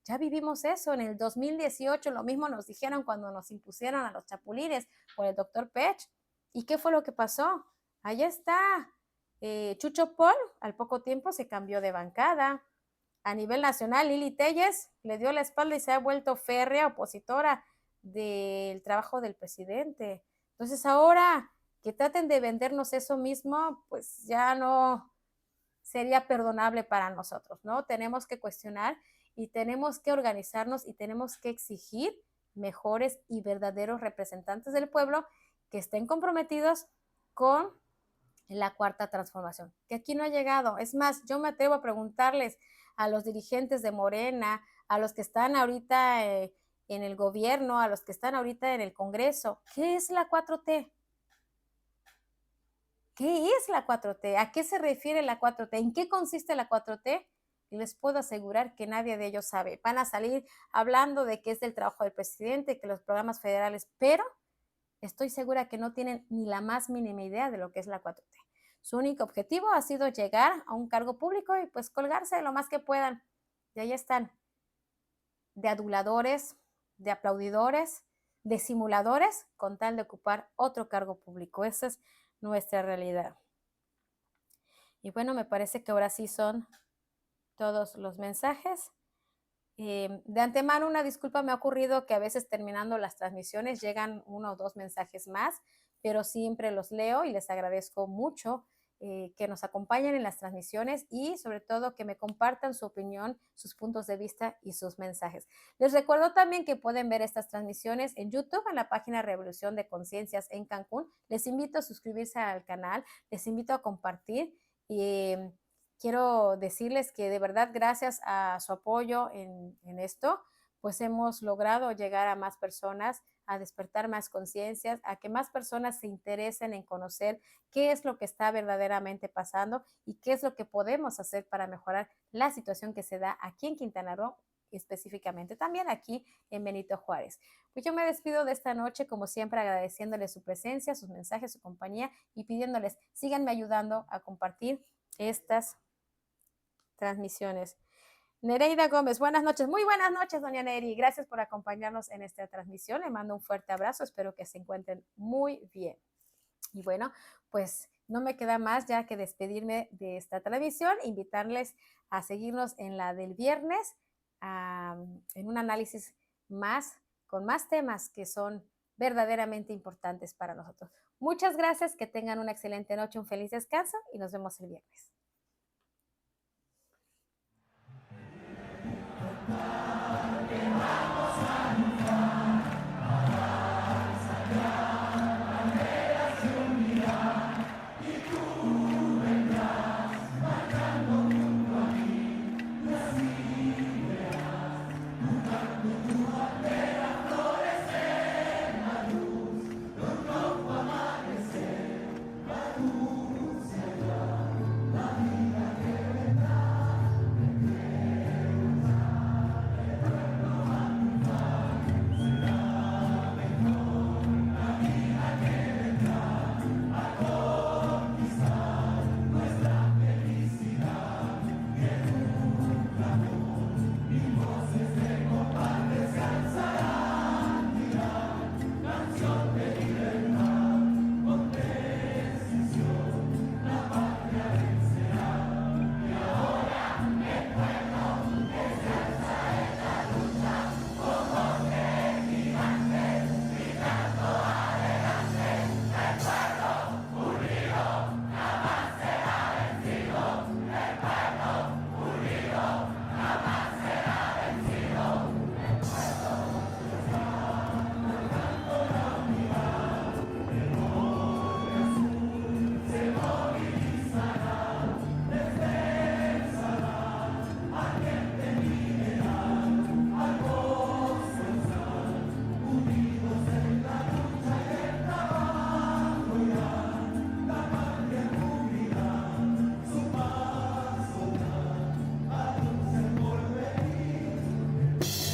ya vivimos eso en el 2018, lo mismo nos dijeron cuando nos impusieron a los chapulines por el doctor Pech. ¿Y qué fue lo que pasó? Allá está. Chucho Paul al poco tiempo se cambió de bancada. A nivel nacional, Lili Telles le dio la espalda y se ha vuelto férrea opositora del trabajo del presidente. Entonces ahora que traten de vendernos eso mismo, pues ya no sería perdonable para nosotros, ¿no? Tenemos que cuestionar y tenemos que organizarnos y tenemos que exigir mejores y verdaderos representantes del pueblo que estén comprometidos con la cuarta transformación, que aquí no ha llegado. Es más, yo me atrevo a preguntarles a los dirigentes de Morena, a los que están ahorita en el gobierno, a los que están ahorita en el Congreso, ¿qué es la 4T? ¿Qué es la 4T? ¿A qué se refiere la 4T? ¿En qué consiste la 4T? Y les puedo asegurar que nadie de ellos sabe. Van a salir hablando de que es del trabajo del presidente, que los programas federales, pero estoy segura que no tienen ni la más mínima idea de lo que es la 4T. Su único objetivo ha sido llegar a un cargo público y pues colgarse lo más que puedan. Y ahí están, de aduladores, de aplaudidores, de simuladores, con tal de ocupar otro cargo público. Esa es nuestra realidad. Y bueno, me parece que ahora sí son todos los mensajes. De antemano, una disculpa, me ha ocurrido que a veces terminando las transmisiones llegan 1 o 2 mensajes más, pero siempre los leo y les agradezco mucho que nos acompañen en las transmisiones y sobre todo que me compartan su opinión, sus puntos de vista y sus mensajes. Les recuerdo también que pueden ver estas transmisiones en YouTube, en la página Revolución de Conciencias en Cancún. Les invito a suscribirse al canal, les invito a compartir y quiero decirles que de verdad gracias a su apoyo en esto, pues hemos logrado llegar a más personas, a despertar más conciencias, a que más personas se interesen en conocer qué es lo que está verdaderamente pasando y qué es lo que podemos hacer para mejorar la situación que se da aquí en Quintana Roo, específicamente también aquí en Benito Juárez. Pues yo me despido de esta noche, como siempre, agradeciéndoles su presencia, sus mensajes, su compañía y pidiéndoles, síganme ayudando a compartir estas transmisiones. Nereida Gómez, buenas noches. Muy buenas noches, doña Neri. Gracias por acompañarnos en esta transmisión. Le mando un fuerte abrazo. Espero que se encuentren muy bien. Y bueno, pues no me queda más ya que despedirme de esta transmisión, invitarles a seguirnos en la del viernes, en un análisis más, con más temas que son verdaderamente importantes para nosotros. Muchas gracias, que tengan una excelente noche, un feliz descanso y nos vemos el viernes.